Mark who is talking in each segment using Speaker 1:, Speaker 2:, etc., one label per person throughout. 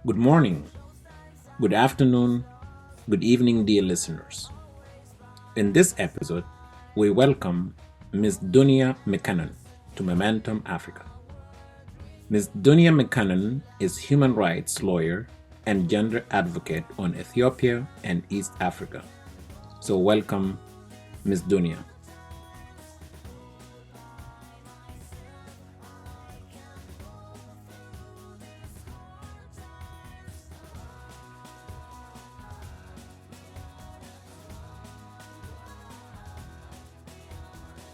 Speaker 1: Good morning, good afternoon, good evening, dear listeners. In this episode, we welcome Ms. Dunia Mekonnen to Momentum Africa. Ms. Dunia Mekonnen is human rights lawyer and gender advocate on Ethiopia and East Africa. So welcome, Ms. Dunia.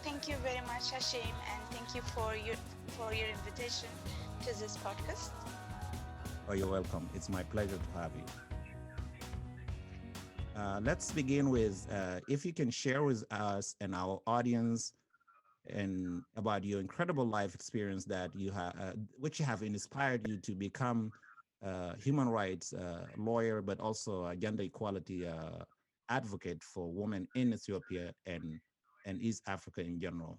Speaker 2: Thank you very much, Hashim, and thank you for your invitation to this podcast.
Speaker 3: Oh, you're welcome. It's my pleasure to have you. Let's begin with if you can share with us and our audience and about your incredible life experience that you have, which have inspired you to become a human rights lawyer, but also a gender equality advocate for women in Ethiopia and East Africa in general.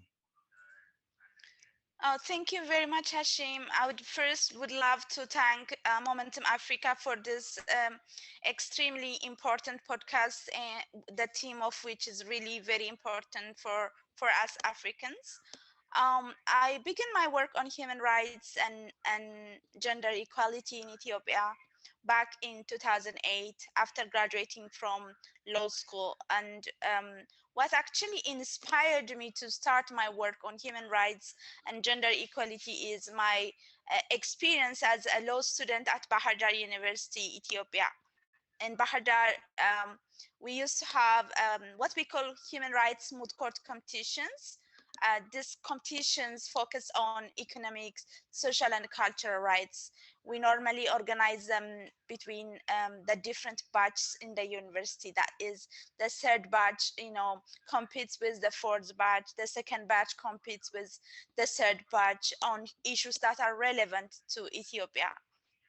Speaker 2: Thank you very much, Hashim. I would love to thank Momentum Africa for this extremely important podcast, and the theme of which is really very important for us Africans. I began my work on human rights and gender equality in Ethiopia back in 2008 after graduating from law school. And what actually inspired me to start my work on human rights and gender equality is my experience as a law student at Bahir Dar University, Ethiopia. In Bahir Dar, we used to have what we call human rights moot court competitions. These competitions focus on economics, social, and cultural rights. We normally organize them between the different batches in the university. That is, the third batch, competes with the fourth batch. The second batch competes with the third batch on issues that are relevant to Ethiopia,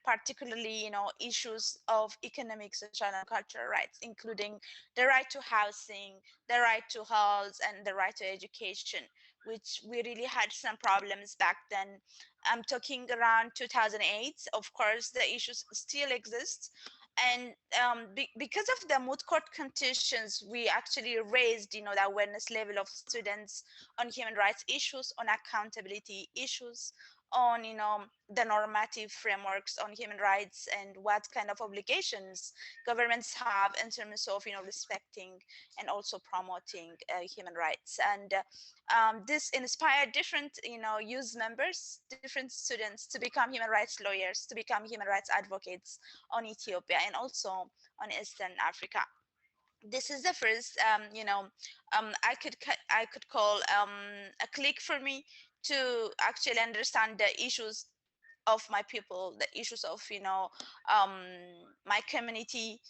Speaker 2: particularly issues of economic, social, and cultural rights, including the right to housing, the right to health, and the right to education, which we really had some problems back then. I'm talking around 2008. Of course, the issues still exist, and because of the moot court conditions, we actually raised the awareness level of students on human rights issues, on accountability issues, on the normative frameworks on human rights, and what kind of obligations governments have in terms of respecting and also promoting human rights. And this inspired different youth members, different students, to become human rights lawyers, to become human rights advocates on Ethiopia and also on Eastern Africa. This is the first I could call a click for me to actually understand the issues of my people, the issues of um, my community,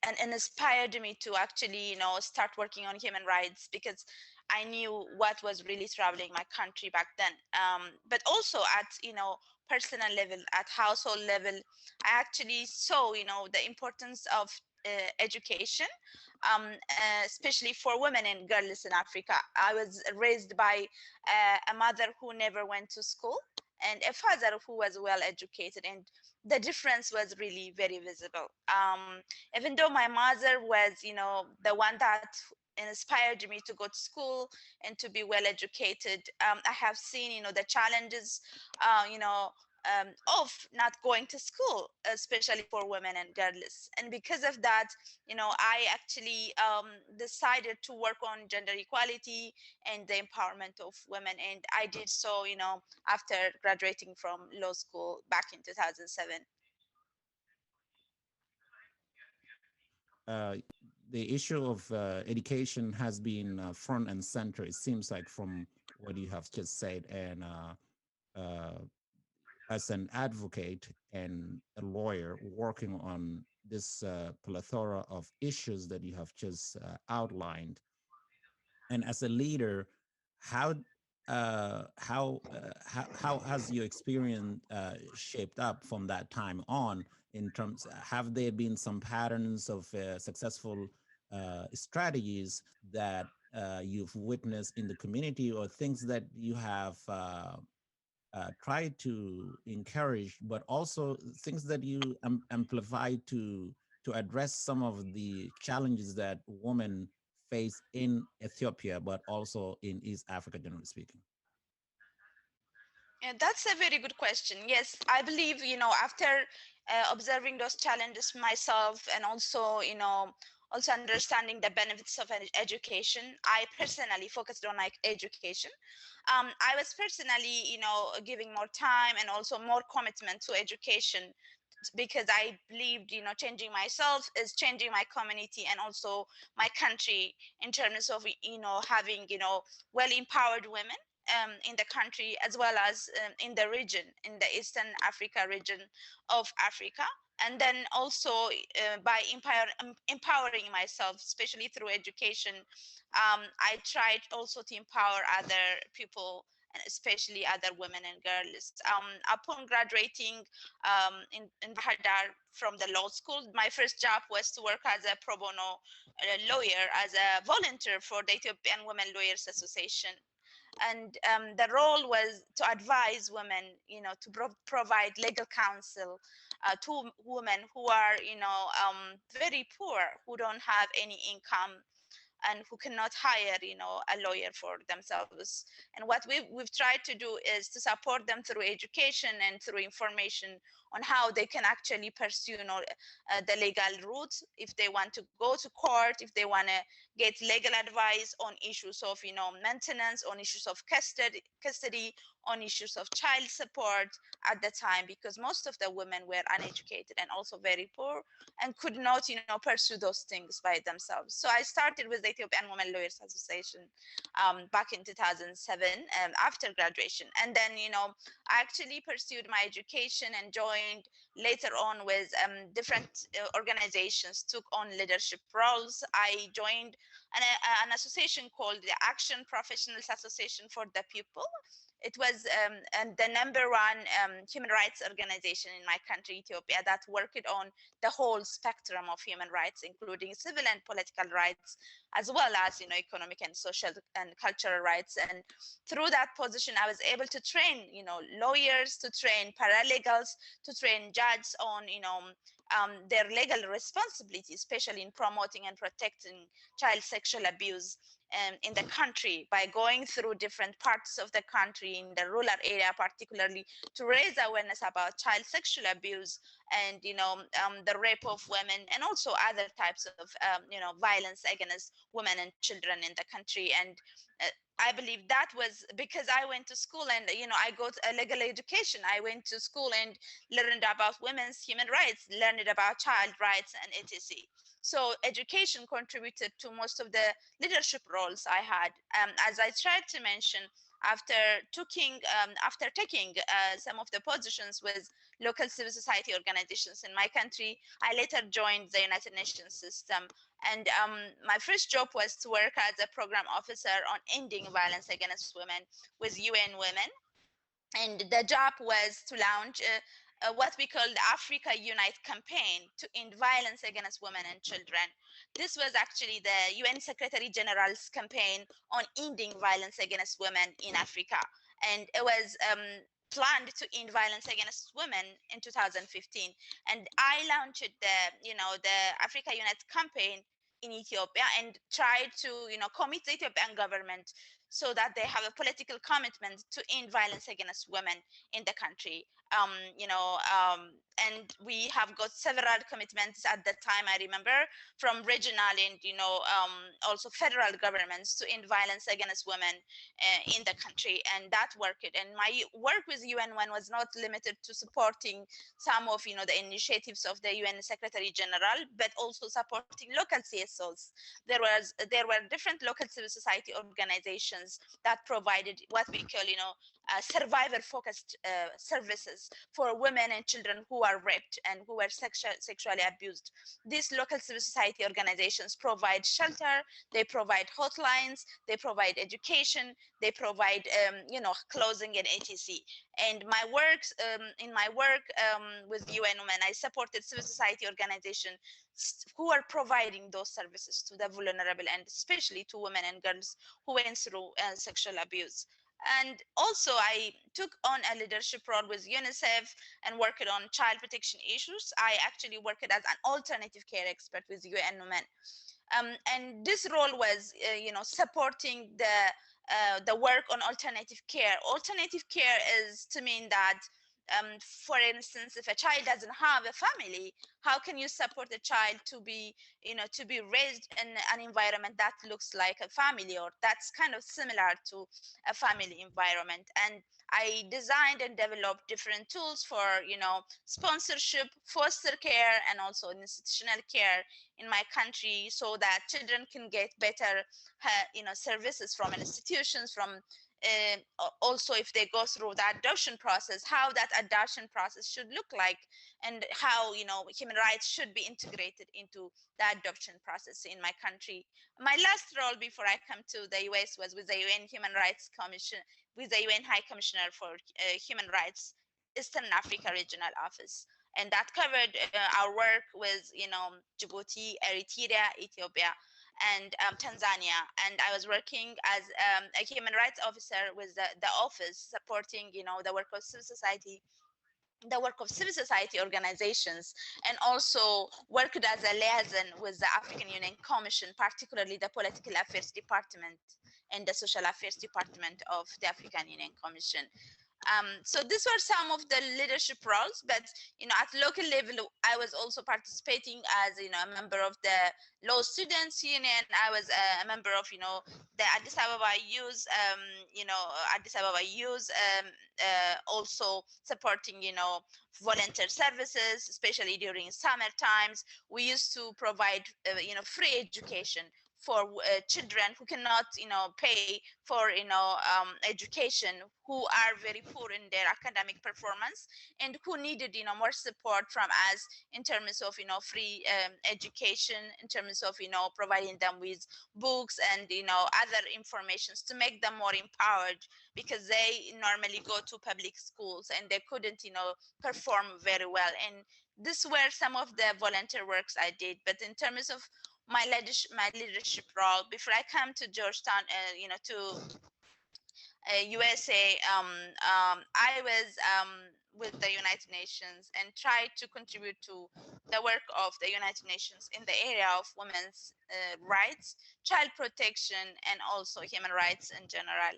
Speaker 2: and inspired me to actually start working on human rights, because I knew what was really troubling my country back then. But also at personal level, at household level, I actually saw the importance of education, especially for women and girls in Africa. I was raised by a mother who never went to school and a father who was well educated, and the difference was really very visible. Even though my mother was the one that inspired me to go to school and to be well educated, I have seen the challenges you know of not going to school, especially for women and girls. And because of that, I actually decided to work on gender equality and the empowerment of women, and I did so after graduating from law school back in 2007.
Speaker 3: Uh, the issue of education has been front and center, it seems like, from what you have just said. And as an advocate and a lawyer working on this plethora of issues that you have just outlined, and as a leader, how how has your experience shaped up from that time on? In terms, have there been some patterns of successful strategies that you've witnessed in the community, or things that you have try to encourage, but also things that you amplify to address some of the challenges that women face in Ethiopia, but also in East Africa, generally speaking?
Speaker 2: Yeah, that's a very good question. Yes, I believe, after observing those challenges myself, and also, also understanding the benefits of education, I personally focused on like education. I was personally, giving more time and also more commitment to education, because I believed, changing myself is changing my community and also my country, in terms of, having, well empowered women in the country, as well as in the region, in the Eastern Africa region of Africa. And then also by empowering myself, especially through education, I tried also to empower other people, and especially other women and girls. Upon graduating in Bahir Dar from the law school, my first job was to work as a pro bono lawyer, as a volunteer for the Ethiopian Women Lawyers Association. And the role was to advise women, to provide legal counsel to women who are, very poor, who don't have any income, and who cannot hire, a lawyer for themselves. And what we've tried to do is to support them through education and through information on how they can actually pursue, the legal route, if they want to go to court, if they want to get legal advice on issues of, maintenance, on issues of custody, on issues of child support at the time, because most of the women were uneducated and also very poor, and could not, pursue those things by themselves. So I started with the Ethiopian Women Lawyers Association back in 2007 after graduation. And then, I actually pursued my education and joined later on with different organizations, took on leadership roles. I joined an association called the Action Professionals Association for the People. It was and the number one human rights organization in my country, Ethiopia, that worked on the whole spectrum of human rights, including civil and political rights, as well as, economic and social and cultural rights. And through that position, I was able to train, lawyers, to train paralegals, to train judges on, their legal responsibility, especially in promoting and protecting child sexual abuse in the country, by going through different parts of the country, in the rural area particularly, to raise awareness about child sexual abuse and, the rape of women, and also other types of violence against women and children in the country. And I believe that was because I went to school and, I got a legal education. I went to school and learned about women's human rights, learned about child rights, and etc. So education contributed to most of the leadership roles I had. As I tried to mention, after taking some of the positions with local civil society organizations in my country, I later joined the United Nations system. And my first job was to work as a program officer on ending violence against women with UN Women. And the job was to launch what we call the Africa Unite campaign to end violence against women and children. This was actually the UN Secretary General's campaign on ending violence against women in Africa. And it was planned to end violence against women in 2015. And I launched the Africa Unite campaign in Ethiopia, and tried to, commit the Ethiopian government so that they have a political commitment to end violence against women in the country. Um, you know, um, and we have got several commitments at that time, I remember, from regional and, also federal governments to end violence against women in the country. And that worked. And my work with UN was not limited to supporting some of, the initiatives of the UN Secretary General, but also supporting local CSOs. There were different local civil society organizations that provided what we call, survivor-focused services for women and children who are raped and who were sexually abused. These local civil society organizations provide shelter, they provide hotlines, they provide education, they provide, clothing and etc. And in my work with UN Women, I supported civil society organizations who are providing those services to the vulnerable, and especially to women and girls who went through sexual abuse. And also I took on a leadership role with UNICEF and worked on child protection issues. I actually worked as an alternative care expert with UN Women. And this role was, supporting the work on alternative care. Alternative care is to mean that, for instance, if a child doesn't have a family, how can you support a child to be, to be raised in an environment that looks like a family, or that's kind of similar to a family environment? And I designed and developed different tools for, sponsorship, foster care, and also institutional care in my country, so that children can get better, services from institutions, from also if they go through the adoption process, how that adoption process should look like, and how, human rights should be integrated into the adoption process in my country. My last role before I come to the US was with the UN Human Rights Commission, with the UN High Commissioner for Human Rights, Eastern Africa Regional Office. And that covered our work with, Djibouti, Eritrea, Ethiopia, and Tanzania. And I was working as a human rights officer with the office, supporting, the work of civil society, organizations, and also worked as a liaison with the African Union Commission, particularly the Political Affairs Department and the Social Affairs Department of the African Union Commission. So these were some of the leadership roles, but at local level, I was also participating as a member of the Law Students Union. I was a member of the Addis Ababa Youth, Addis Ababa Youth, also supporting volunteer services, especially during summer times. We used to provide free education for children who cannot pay for education, who are very poor in their academic performance, and who needed more support from us in terms of free education, in terms of providing them with books and other informations to make them more empowered, because they normally go to public schools and they couldn't perform very well. And these were some of the volunteer works I did. But in terms of my leadership role before I come to Georgetown, to USA, I was with the United Nations and tried to contribute to the work of the United Nations in the area of women's rights, child protection, and also human rights in general.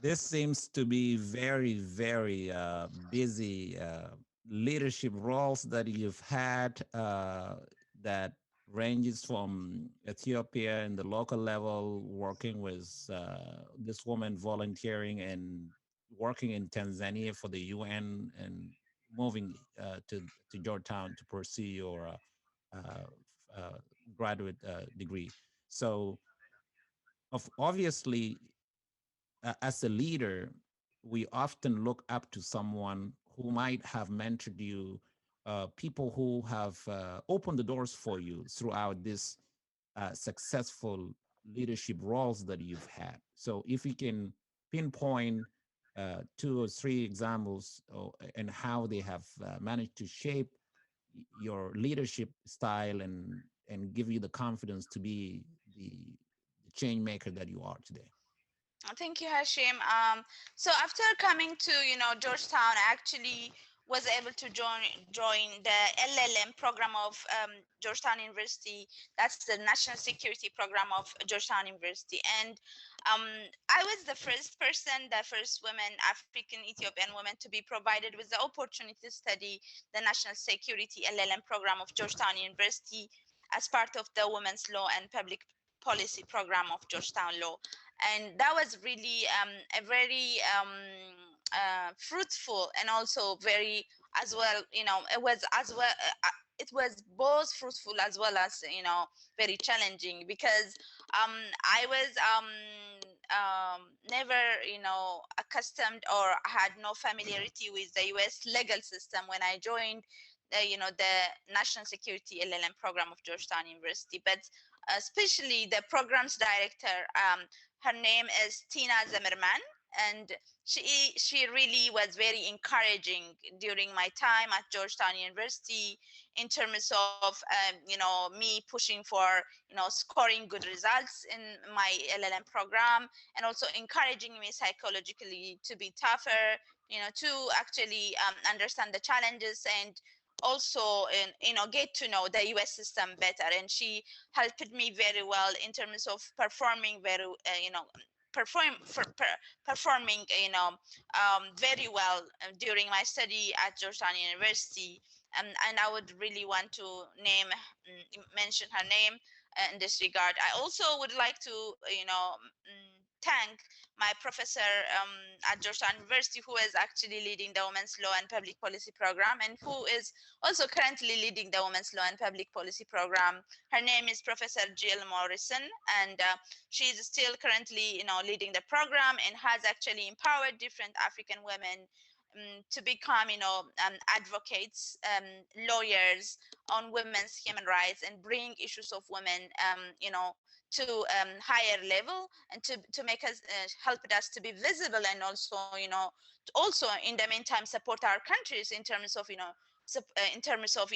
Speaker 3: This seems to be very, very busy leadership roles that you've had, that ranges from Ethiopia in the local level, working with this woman volunteering, and working in Tanzania for the UN, and moving to Georgetown to pursue your graduate degree. So obviously, as a leader, we often look up to someone who might have mentored you, people who have opened the doors for you throughout this successful leadership roles that you've had. So if you can pinpoint 2 or 3 examples, and how they have managed to shape your leadership style, and give you the confidence to be the change maker that you are today.
Speaker 2: Thank you, Hashim. So after coming to Georgetown, I actually was able to join the LLM program of Georgetown University. That's the National Security Program of Georgetown University. And I was the first person, the first woman, African Ethiopian woman, to be provided with the opportunity to study the National Security LLM program of Georgetown University as part of the Women's Law and Public Policy program of Georgetown Law. And that was really a very fruitful, and also very, as well, it was as well, it was both fruitful as well as very challenging, because I was never accustomed, or had no familiarity with the US legal system when I joined the National Security LLM program of Georgetown University. But especially the program's director, her name is Tina Zimmerman. And she really was very encouraging during my time at Georgetown University in terms of me pushing for scoring good results in my LLM program, and also encouraging me psychologically to be tougher, to actually understand the challenges, and also get to know the US system better. And she helped me very well in terms of performing very performing very well during my study at Georgetown University. And I would really want to mention her name in this regard. I also would like to thank my professor at Georgetown University, who is actually leading the Women's Law and Public Policy program, and who is also currently leading the Women's Law and Public Policy program. Her name is Professor Jill Morrison, and she is still currently leading the program, and has actually empowered different African women to become advocates, lawyers on women's human rights, and bring issues of women to higher level, and to make us help us to be visible, and also also in the meantime support our countries in terms of in terms of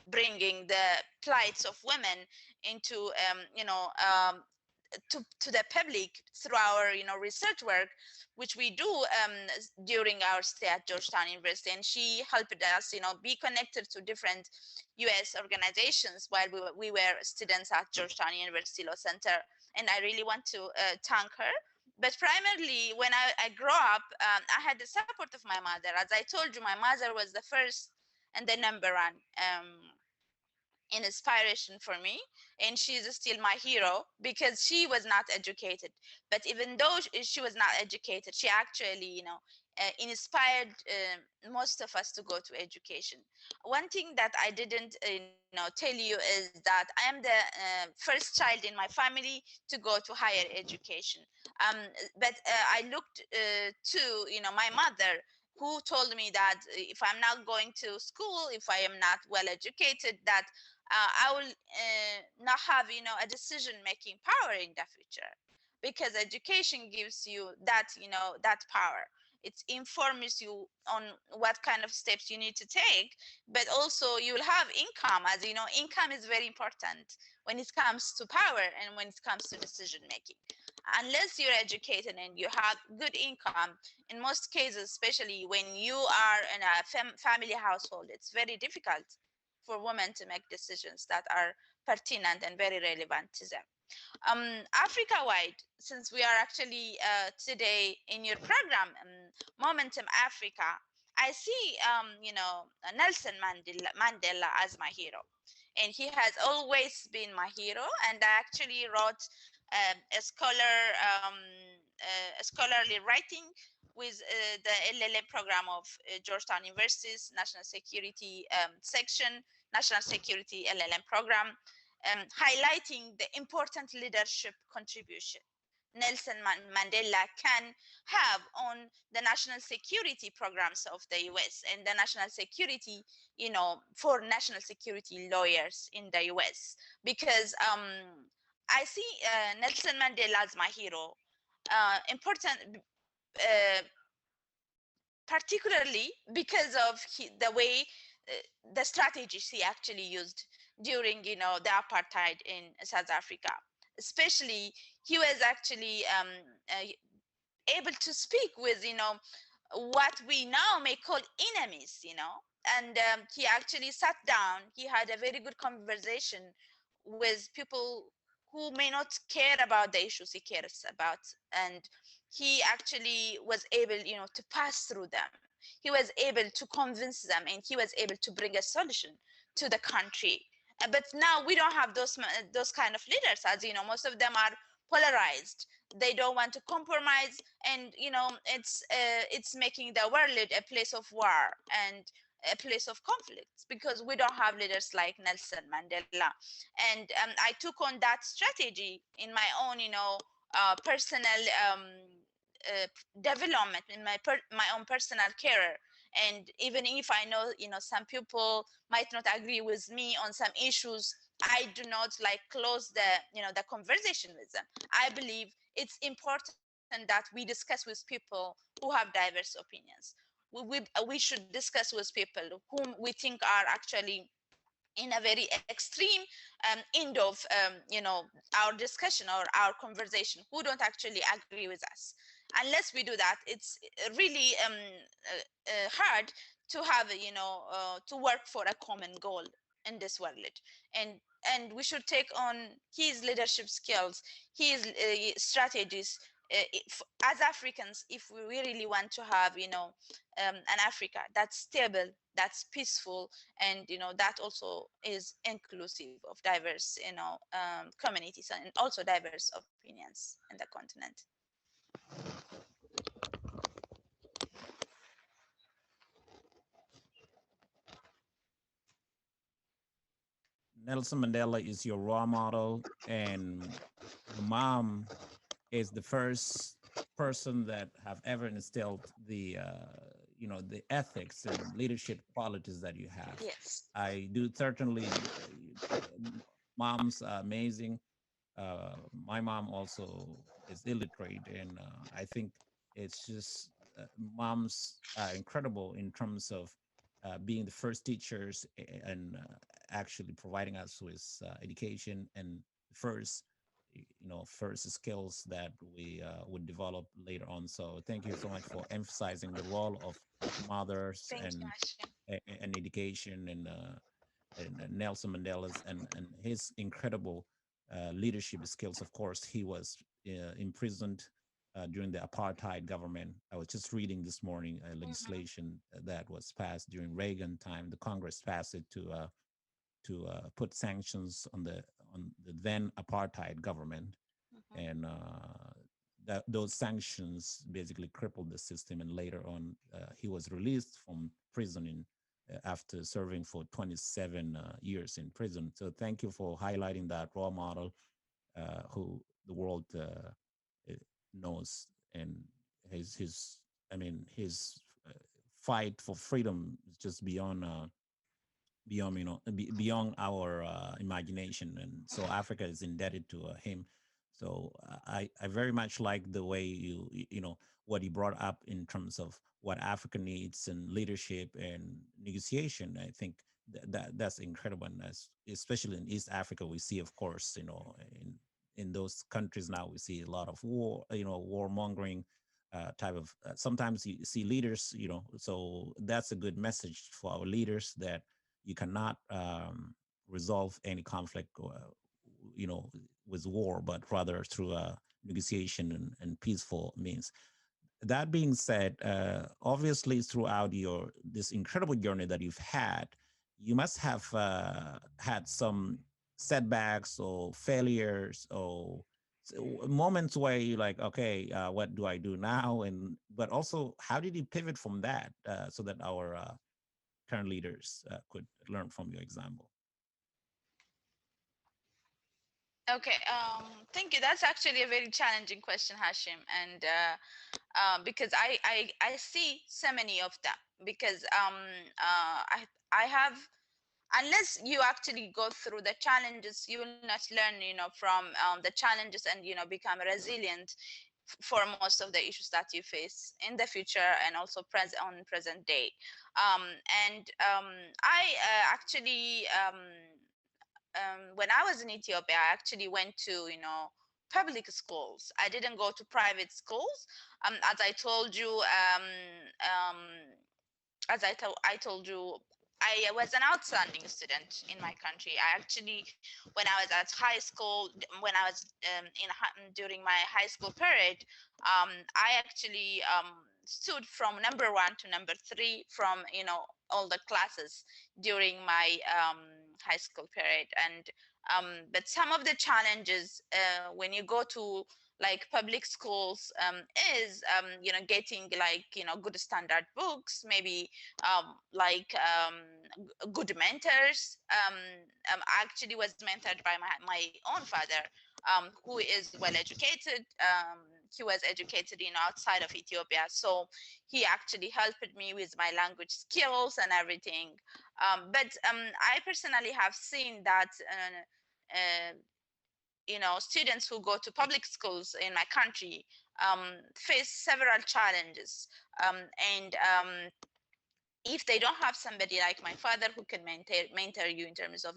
Speaker 2: bringing the plights of women into to the public through our research work, which we do during our stay at Georgetown University. And she helped us be connected to different US organizations while we were students at Georgetown University Law Center. And I really want to thank her. But primarily, when I grew up, I had the support of my mother. As I told you, my mother was the first and the number one inspiration for me, and she's still my hero, because she was not educated. But even though she was not educated, she actually inspired most of us to go to education. One thing that I didn't tell you is that I am the first child in my family to go to higher education. But I looked to my mother, who told me that if I'm not going to school, if I am not well educated, that I will not have a decision making power in the future, because education gives you that that power. It informs you on what kind of steps you need to take, but also you'll have income. As you know, income is very important when it comes to power and when it comes to decision making. Unless you're educated and you have good income, in most cases, especially when you are in a family household, it's very difficult for women to make decisions that are pertinent and very relevant to them. Africa-wide, since we are actually today in your program, Momentum Africa, I see, Nelson Mandela as my hero, and he has always been my hero. And I actually wrote a scholarly writing with the LLM program of Georgetown University's National Security section, National Security LLM program, highlighting the important leadership contribution Nelson Mandela can have on the national security programs of the US, and the national security, for national security lawyers in the US. Because I see Nelson Mandela as my hero, important, particularly because of the way, the strategies he actually used during the apartheid in South Africa. Especially, he was actually able to speak with what we now may call enemies, and he actually sat down. He had a very good conversation with people who may not care about the issues he cares about, and he actually was able to pass through them. He was able to convince them, and he was able to bring a solution to the country. But now we don't have those kind of leaders. As you know, most of them are polarized. They don't want to compromise, and it's making the world a place of war and a place of conflicts, because we don't have leaders like Nelson Mandela. And I took on that strategy in my own personal development, in my own personal career. And even if I know some people might not agree with me on some issues, I do not close the the conversation with them. I believe it's important important that we discuss with people who have diverse opinions. We should discuss with people whom we think are actually in a very extreme end of our discussion or our conversation, who don't actually agree with us. Unless we do that, it's really hard to have to work for a common goal in this world. And we should take on his leadership skills, his strategies, as Africans, if we really want to have an Africa that's stable, that's peaceful, and that also is inclusive of diverse communities and also diverse opinions in the continent.
Speaker 3: Nelson Mandela is your role model, and your mom is the first person that have ever instilled the the ethics and leadership qualities that you have.
Speaker 2: Yes.
Speaker 3: I do certainly. Mom's amazing. My mom also is illiterate, and I think it's just moms are incredible in terms of being the first teachers and actually providing us with education and first first skills that we would develop later on. So thank you so much for emphasizing the role of mothers
Speaker 2: Thank you, Hashim.
Speaker 3: and education and Nelson Mandela's and his incredible leadership skills. Of course, he was imprisoned during the apartheid government. I was just reading this morning legislation that was passed during Reagan time. The Congress passed it to put sanctions on the then apartheid government, and that those sanctions basically crippled the system. And later on, he was released from prison after serving for 27 years in prison. So thank you for highlighting that role model who the world knows, and his I mean his fight for freedom is just beyond our imagination, and so Africa is indebted to him. So I very much like the way what he brought up in terms of what Africa needs and leadership and negotiation. I think that's incredible, and especially in East Africa, we see, of course, in those countries now we see a lot of warmongering type of. Sometimes you see leaders, so that's a good message for our leaders that you cannot resolve any conflict, with war, but rather through negotiation and peaceful means. That being said, obviously throughout this incredible journey that you've had, you must have had some setbacks or failures or moments where you're like, okay, what do I do now? But also, how did you pivot from that so that our current leaders could learn from your example?
Speaker 2: Okay, thank you. That's actually a very challenging question, Hashim, and because I see so many of them. Because I have, unless you actually go through the challenges, you will not learn, from the challenges and become resilient for most of the issues that you face in the future and also present day. And I actually. When I was in Ethiopia, I actually went to, public schools. I didn't go to private schools. As I told you, I told you, I was an outstanding student in my country. I actually, when I was at high school, when I was during my high school period, I actually stood from number 1 to number 3 from all the classes during my high school period. And but some of the challenges when you go to like public schools is getting like good standard books, maybe good mentors. I actually was mentored by my own father, who is well educated. He was educated outside of Ethiopia, so he actually helped me with my language skills and everything. But I personally have seen that students who go to public schools in my country face several challenges, and if they don't have somebody like my father who can mentor you in terms of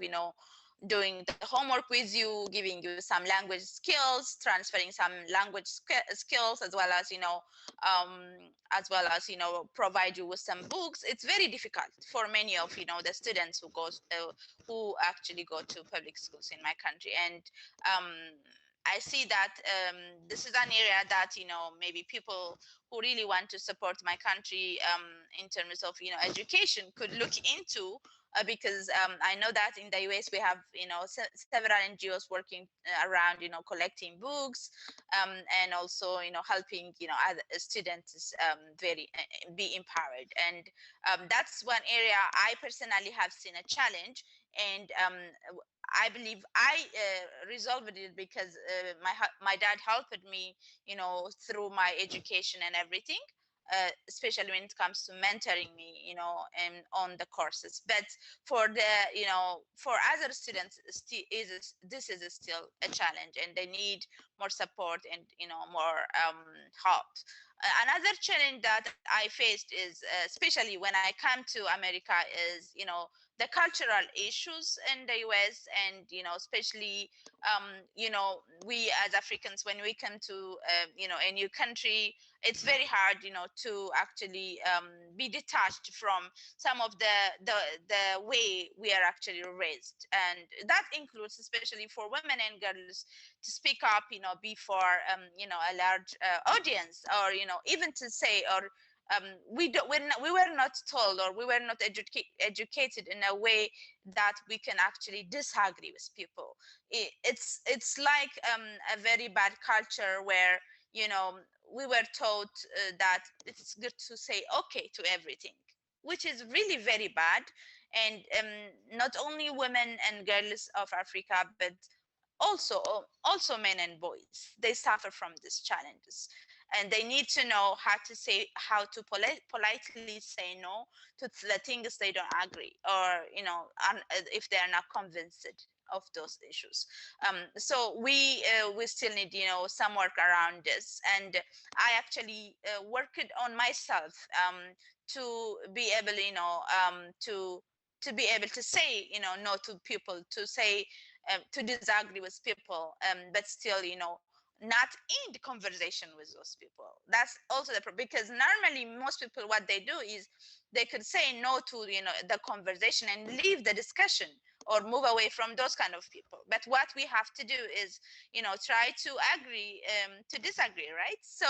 Speaker 2: doing the homework with you, giving you some language skills, transferring some language skills, as well as provide you with some books, it's very difficult for many of the students who actually go to public schools in my country. And I see that this is an area that maybe people who really want to support my country in terms of education could look into, because I know that in the US we have several NGOs working around collecting books, and also helping other students very be empowered. And that's one area I personally have seen a challenge. And I believe I resolved it because my dad helped me, through my education and everything, especially when it comes to mentoring me, and on the courses. But for for other students, this is still a challenge, and they need more support and more help. Another challenge that I faced is, especially when I come to America, is the cultural issues in the US. And especially we as Africans, when we come to a new country, it's very hard to actually be detached from some of the way we are actually raised. And that includes, especially for women and girls, to speak up before a large audience, or even to say, or we were not told, or we were not educated in a way that we can actually disagree with people. It's like a very bad culture where we were taught that it's good to say okay to everything, which is really very bad. And not only women and girls of Africa, but also men and boys, they suffer from these challenges, and they need to know how to politely say no to the things they don't agree, or if they are not convinced of those issues. So we still need some work around this. And I actually worked on myself to be able to be able to say no to people, to say to disagree with people, but still not in the conversation with those people. That's also the problem, because normally most people, what they do is they could say no to the conversation and leave the discussion, or move away from those kind of people. But what we have to do is try to agree to disagree, right? So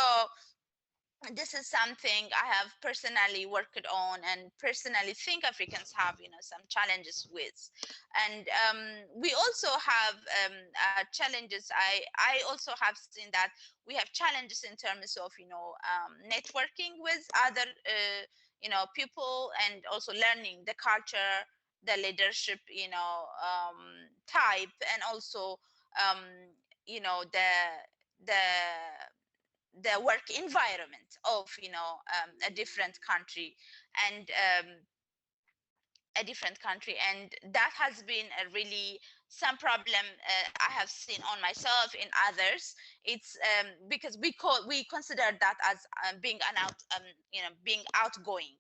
Speaker 2: this is something I have personally worked on, and personally think Africans have some challenges with. And we also have challenges. I also have seen that we have challenges in terms of networking with other people, and also learning the culture, the leadership type, and also um, the the work environment of a different country. And and that has been a really some problem I have seen on myself, in others. It's because we consider that as being being outgoing,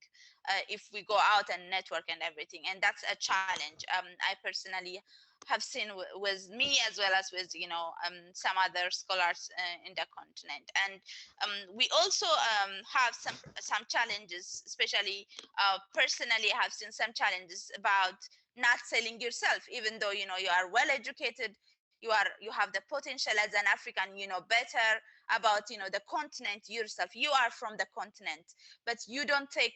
Speaker 2: if we go out and network and everything, and that's a challenge I personally have seen with me, as well as with some other scholars in the continent. And we also have some challenges, especially personally I have seen some challenges about not selling yourself, even though you are well educated, you have the potential as an African, better about the continent yourself. You are from the continent, but you don't take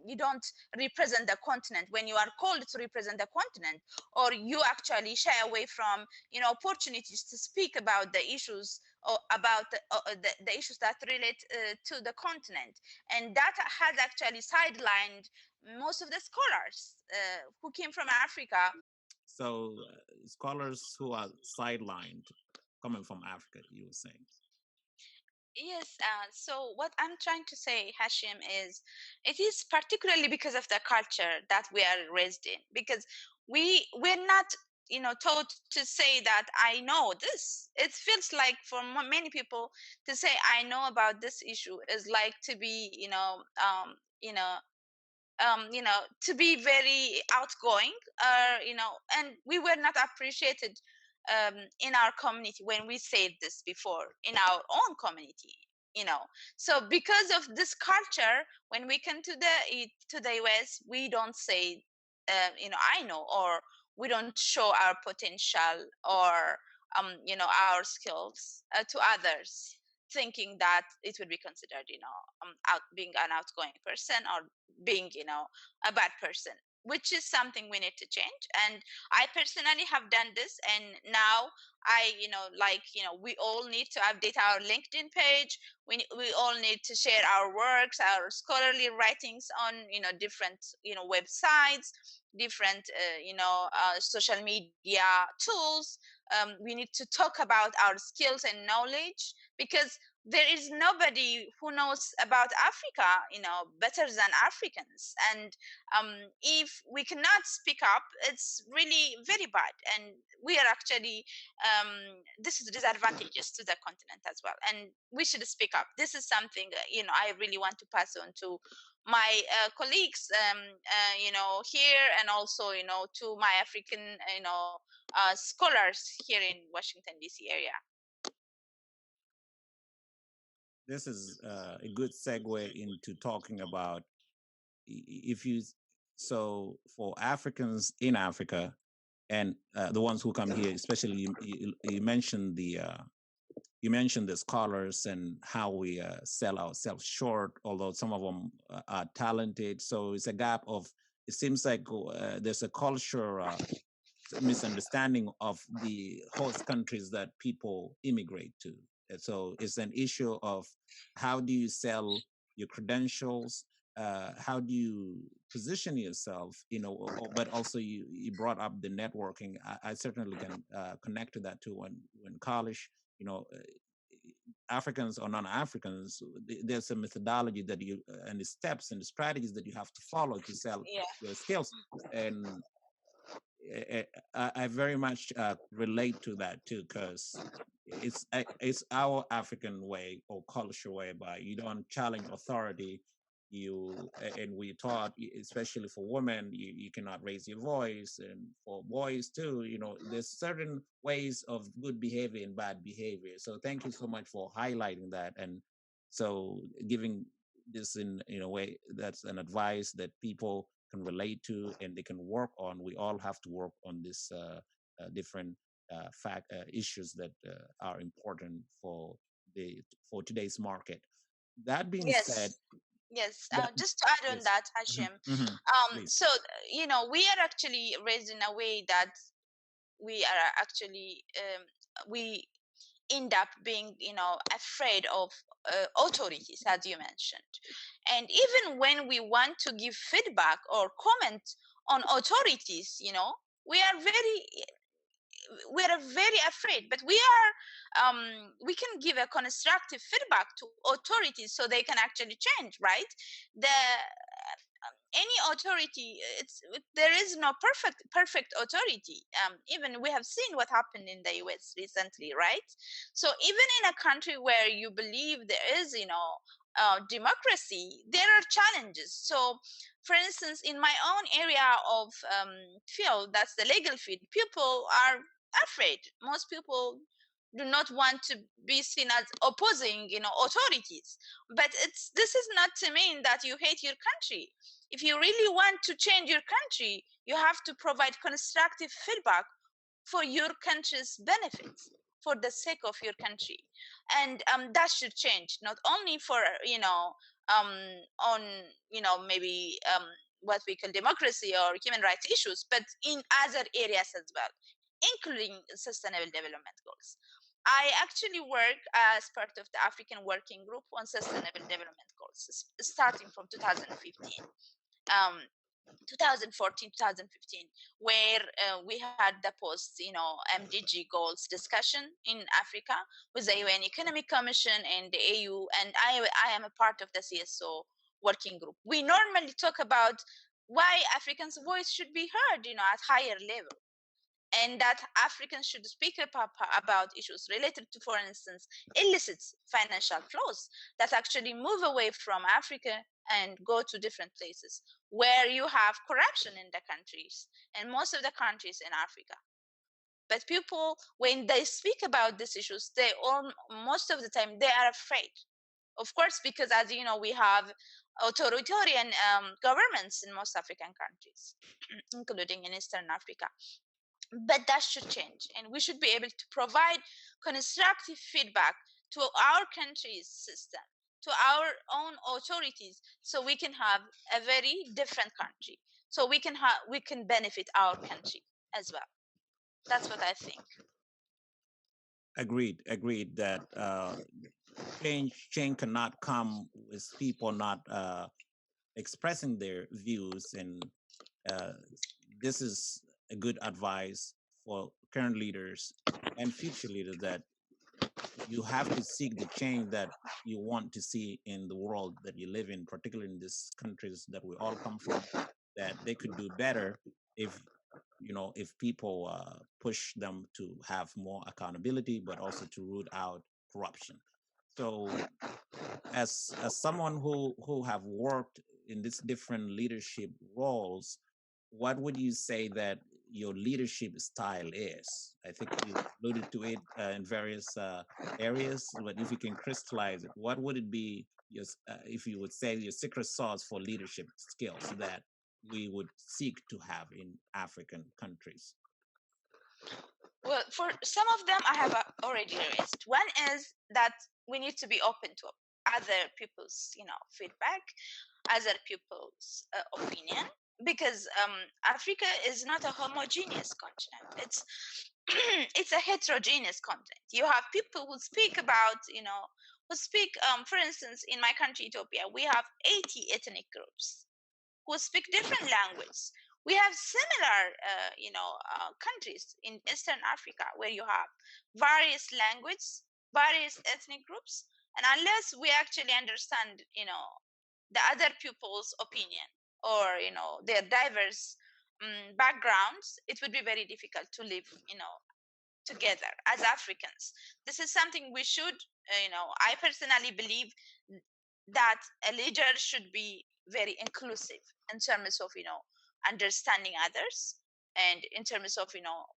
Speaker 2: you don't represent the continent when you are called to represent the continent, or you actually shy away from opportunities to speak about the issues, or about the issues that relate to the continent. And that has actually sidelined most of the scholars who came from Africa.
Speaker 3: So, scholars who are sidelined coming from Africa, you were saying.
Speaker 2: Yes, so what I'm trying to say, Hashim, is it is particularly because of the culture that we are raised in, because we're not, taught to say that I know this. It feels like for many people to say I know about this issue is like to be, to be very outgoing, and we were not appreciated in our community when we said this before in our own community. So because of this culture, when we come to the US, we don't say, I know, or we don't show our potential, or our skills to others, thinking that it would be considered, being an outgoing person, or being, a bad person, which is something we need to change. And I personally have done this, and now we all need to update our LinkedIn page. We all need to share our works, our scholarly writings on different websites, different social media tools. We need to talk about our skills and knowledge, because there is nobody who knows about Africa, better than Africans. And if we cannot speak up, it's really very bad. And we are actually, this is disadvantages to the continent as well. And we should speak up. This is something, I really want to pass on to my colleagues, here, and also, to my African, scholars here in Washington, D.C. area.
Speaker 3: This is a good segue into talking about if you so for Africans in Africa and the ones who come here, especially you mentioned the scholars and how we sell ourselves short, although some of them are talented. So it's a gap of, it seems like there's a culture misunderstanding of the host countries that people immigrate to. And so it's an issue of how do you sell your credentials, how do you position yourself, but also you brought up the networking. I certainly can connect to that too. When college, Africans or non-Africans, there's a methodology that you and the steps and the strategies that you have to follow to sell your skills. And I very much relate to that too, because it's our African way or culture whereby you don't challenge authority. And we taught, especially for women, you cannot raise your voice, and for boys too. There's certain ways of good behavior and bad behavior. So thank you so much for highlighting that, and so giving this in a way that's an advice that people can relate to and they can work on. We all have to work on this different issues that are important for today's market. That being said,
Speaker 2: yes, just to add on that, Hashim. So we are actually raised in a way that we are actually we end up being afraid of authorities, as you mentioned. And even when we want to give feedback or comment on authorities, we are very afraid. But we can give a constructive feedback to authorities so they can actually change, right? The any authority, there is no perfect authority. Even we have seen what happened in the US recently, right? So even in a country where you believe there is democracy, there are challenges. So for instance, in my own area of field, that's the legal field, people are afraid. Most people do not want to be seen as opposing authorities. But this is not to mean that you hate your country. If you really want to change your country, you have to provide constructive feedback for your country's benefits, for the sake of your country. And that should change, not only for on maybe what we call democracy or human rights issues, but in other areas as well, including sustainable development goals. I actually work as part of the African Working Group on Sustainable Development Goals, starting from 2015. 2014, 2015, where we had the post MDG goals discussion in Africa with the UN Economic Commission and the AU, and I am a part of the CSO working group. We normally talk about why Africans' voice should be heard at higher level. and that Africans should speak about issues related to, for instance, illicit financial flows that actually move away from Africa and go to different places where you have corruption in the countries, and most of the countries in Africa. But people, when they speak about these issues, most of the time they are afraid. Of course, because as you know, we have authoritarian governments in most African countries, including in Eastern Africa. But that should change, and we should be able to provide constructive feedback to our country's system, to our own authorities, so we can have a very different country, so we can benefit our country as well. That's what I think.
Speaker 3: Agreed that change cannot come with people not expressing their views, and this is a good advice for current leaders and future leaders, that you have to seek the change that you want to see in the world that you live in, particularly in these countries that we all come from, that they could do better if people push them to have more accountability, but also to root out corruption. So as someone who have worked in these different leadership roles, what would you say that your leadership style is? I think you alluded to it in various areas, but if you can crystallize it, what would it be, if you would say, your secret sauce for leadership skills that we would seek to have in African countries?
Speaker 2: Well, for some of them, I have already raised. One is that we need to be open to other people's, feedback, other people's opinion, because Africa is not a homogeneous continent. It's it's a heterogeneous continent. You have people who speak about, for instance, in my country, Ethiopia, we have 80 ethnic groups who speak different languages. We have similar, countries in Eastern Africa where you have various languages, various ethnic groups, and unless we actually understand, the other people's opinion, or their diverse backgrounds, it would be very difficult to live, together as Africans. This is something we should, I personally believe that a leader should be very inclusive in terms of, understanding others, and in terms of,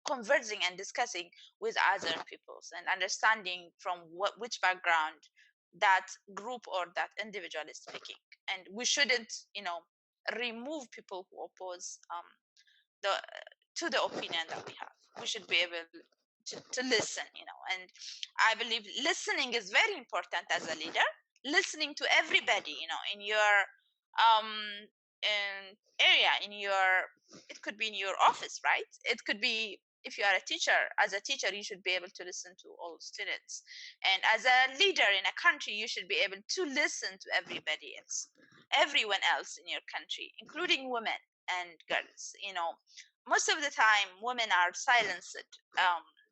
Speaker 2: conversing and discussing with other peoples, and understanding from which background that group or that individual is speaking. And we shouldn't, remove people who oppose to the opinion that we have. We should be able to listen, and I believe listening is very important as a leader. Listening to everybody, in your area, it could be in your office, right? It could be, if you are a teacher, as a teacher, you should be able to listen to all students. And as a leader in a country, you should be able to listen to everyone else in your country, including women and girls. Most of the time, women are silenced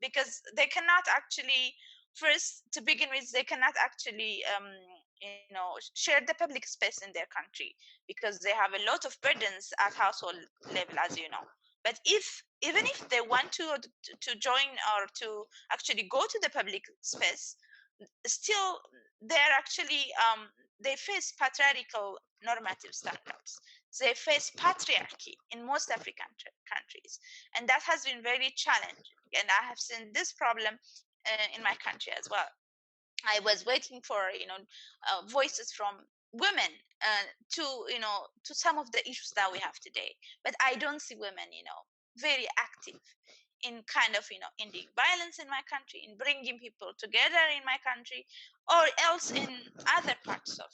Speaker 2: because they cannot actually, first, to begin with, they cannot actually share the public space in their country, because they have a lot of burdens at household level, as you know. But even if they want to join, or to actually go to the public space, still they're actually they face patriarchal normative standards. They face patriarchy in most African countries, and that has been very challenging. And I have seen this problem in my country as well. I was waiting for voices from women to some of the issues that we have today, but I don't see women very active in kind of ending violence in my country, in bringing people together in my country, or else in other parts of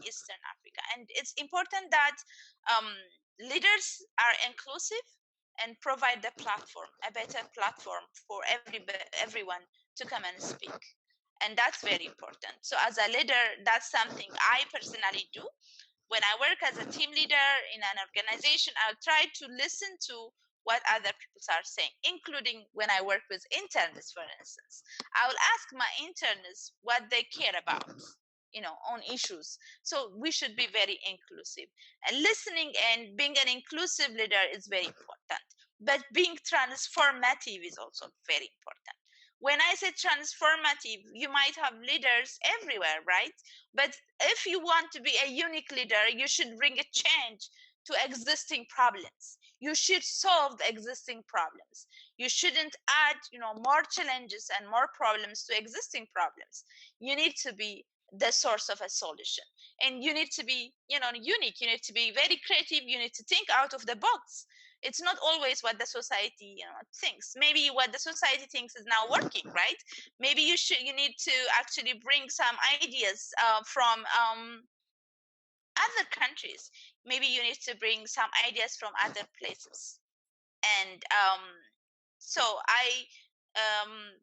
Speaker 2: Eastern Africa. And it's important that leaders are inclusive and provide a better platform for everyone to come and speak. And that's very important. So as a leader, that's something I personally do. When I work as a team leader in an organization, I'll try to listen to what other people are saying, including when I work with internists, for instance. I will ask my internists what they care about, on issues. So we should be very inclusive. And listening and being an inclusive leader is very important. but being transformative is also very important. When I say transformative, you might have leaders everywhere, right? But if you want to be a unique leader, you should bring a change to existing problems. You should solve the existing problems. You shouldn't add, more challenges and more problems to existing problems. You need to be the source of a solution, and you need to be, unique. You need to be very creative. You need to think out of the box. It's not always what the society, thinks. Maybe what the society thinks is now working, right? Maybe you need to actually bring some ideas from other countries. Maybe you need to bring some ideas from other places. And so I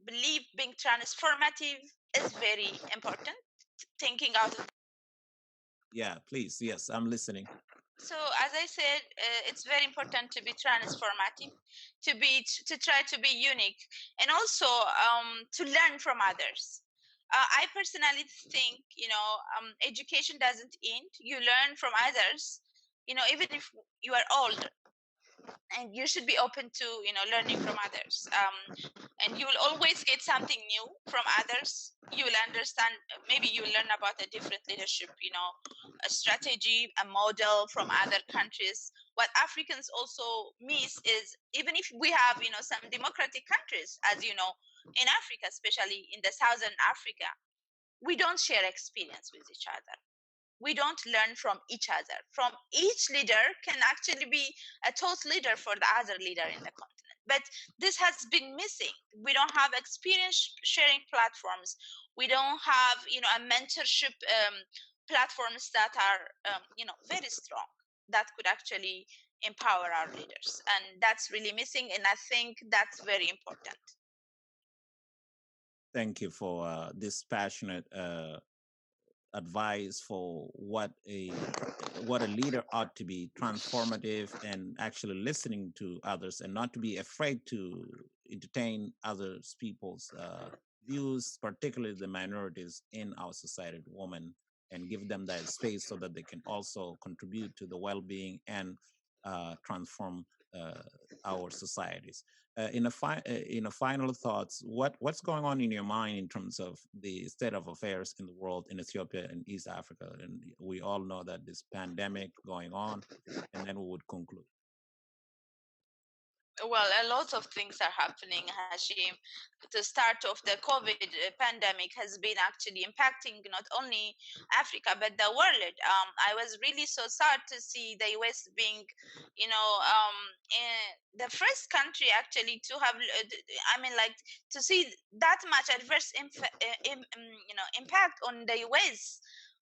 Speaker 2: believe being transformative is very important. Thinking out of.
Speaker 3: Yeah, please. Yes, I'm listening.
Speaker 2: So as I said, it's very important to be transformative, to try to be unique, and also to learn from others. I personally think, education doesn't end. You learn from others, even if you are old, and you should be open to, learning from others. And you will always get something new from others. You will understand, maybe you will learn about a different leadership, a strategy, a model from other countries. What Africans also miss is, even if we have, some democratic countries, as you know, in Africa, especially in the Southern Africa, we don't share experience with each other. We don't learn from each other. From each leader can actually be a thought leader for the other leader in the continent. But this has been missing. We don't have experience sharing platforms. We don't have, a mentorship platforms that are, very strong, that could actually empower our leaders. And that's really missing. And I think that's very important.
Speaker 3: Thank you for this passionate advice for what a leader ought to be: transformative and actually listening to others, and not to be afraid to entertain others people's views, particularly the minorities in our society, women, and give them that space so that they can also contribute to the well-being and transform our societies. In a final thoughts, what's going on in your mind in terms of the state of affairs in the world, in Ethiopia and East Africa? And we all know that this pandemic going on, and then we would conclude.
Speaker 2: Well, a lot of things are happening, Hashim. The start of the COVID pandemic has been actually impacting not only Africa but the world. I was really so sad to see the US being, the first country actually to have, like, to see that much adverse impact on the US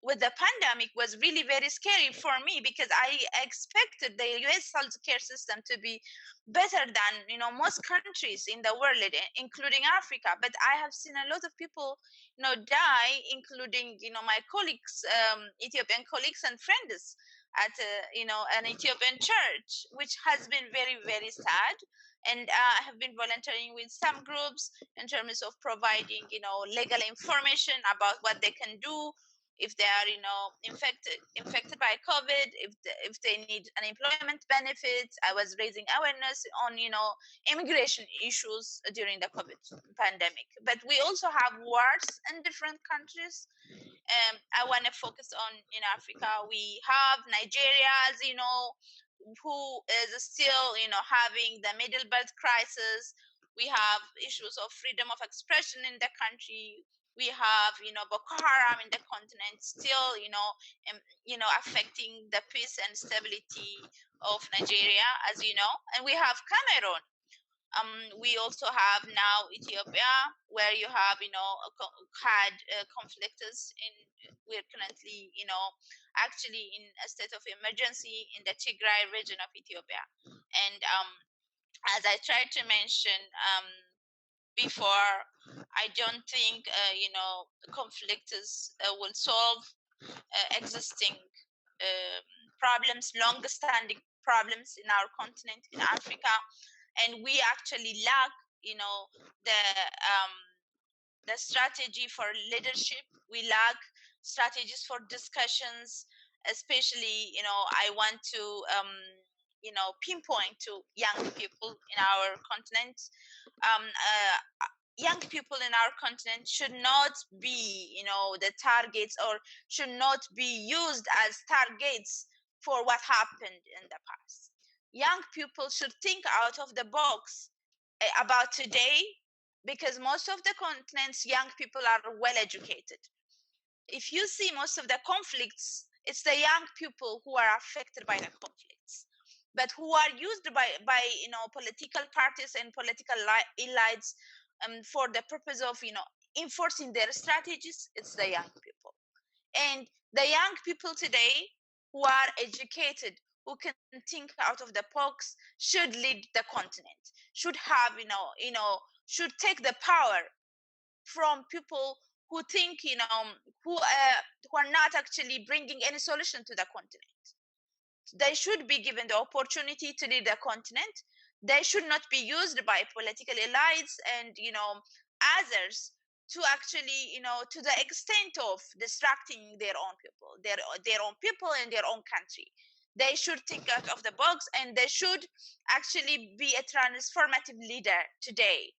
Speaker 2: with the pandemic was really very scary for me, because I expected the US healthcare system to be better than, most countries in the world, including Africa. But I have seen a lot of people, die, including, my colleagues, Ethiopian colleagues and friends at an Ethiopian church, which has been very, very sad. And I have been volunteering with some groups in terms of providing, legal information about what they can do if they are, infected by COVID, if they need unemployment benefits. I was raising awareness on, immigration issues during the COVID pandemic. But we also have wars in different countries. I want to focus on, in Africa, we have Nigeria, as you know, who is still, having the middle belt crisis. We have issues of freedom of expression in the country. We have, Boko Haram in the continent, still, affecting the peace and stability of Nigeria, as you know. And we have Cameroon. We also have now Ethiopia, where you have, had conflicts in. We're currently, actually in a state of emergency in the Tigray region of Ethiopia. And as I tried to mention before, I don't think, conflicts will solve existing problems, long-standing problems in our continent, in Africa. And we actually lack, the strategy for leadership. We lack strategies for discussions, especially, I want to pinpoint to young people in our continent. Young people in our continent should not be, the targets, or should not be used as targets for what happened in the past. Young people should think out of the box about today, because most of the continent's young people are well educated. If you see most of the conflicts, it's the young people who are affected by the conflicts, but who are used by political parties and political elites for the purpose of enforcing their strategies. It's the young people. And the young people today who are educated, who can think out of the box, should lead the continent, should have should take the power from people who think who are not actually bringing any solution to the continent. They should be given the opportunity to lead the continent. They should not be used by political elites and others to actually to the extent of distracting their own people, their own people and their own country. They should think out of the box, and they should actually be a transformative leader today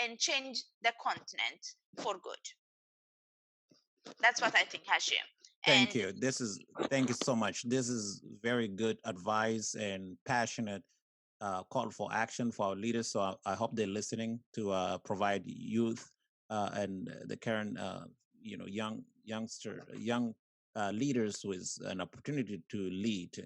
Speaker 2: and change the continent for good. That's what I think, Hashim.
Speaker 3: Thank you. Thank you so much. This is very good advice and passionate call for action for our leaders. So I hope they're listening to provide youth and the current, young leaders with an opportunity to lead,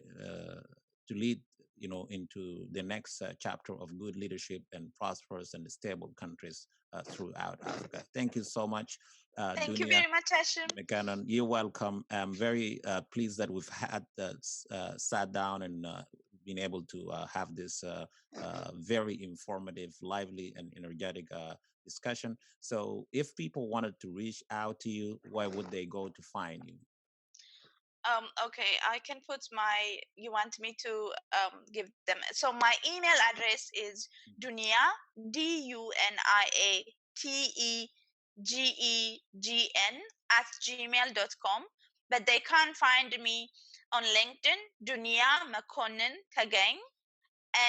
Speaker 3: into the next chapter of good leadership and prosperous and stable countries throughout Africa. Thank you so much.
Speaker 2: Thank
Speaker 3: Dunia,
Speaker 2: you very much, Hashim.
Speaker 3: Mekonnen, you're welcome. I'm very pleased that we've had sat down and been able to have this very informative, lively, and energetic discussion. So if people wanted to reach out to you, where would they go to find you?
Speaker 2: Okay, I can put you want me to give them. So my email address is Dunia, DUNIATEGEGN @gmail.com. But they can find me on LinkedIn, Dunia Mekonnen Tegegn.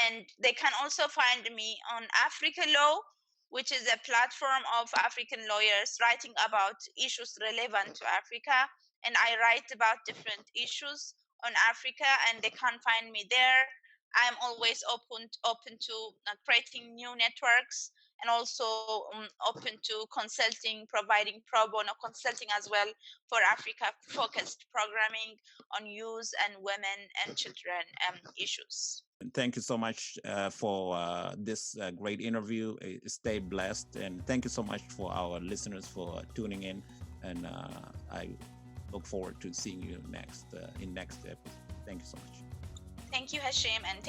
Speaker 2: And they can also find me on Africa Law, which is a platform of African lawyers writing about issues relevant to Africa. And I write about different issues on Africa, and they can find me there. I'm always open to creating new networks, and also open to consulting, providing pro bono consulting as well for Africa-focused programming on youth and women and children issues.
Speaker 3: Thank you so much for this great interview. Stay blessed, and thank you so much for our listeners for tuning in. And I look forward to seeing you next episode. Thank you so much.
Speaker 2: Thank you, Hashim, and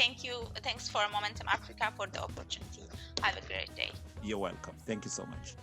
Speaker 2: thanks for Momentum Africa for the opportunity. Have a great day.
Speaker 3: You're welcome. Thank you so much.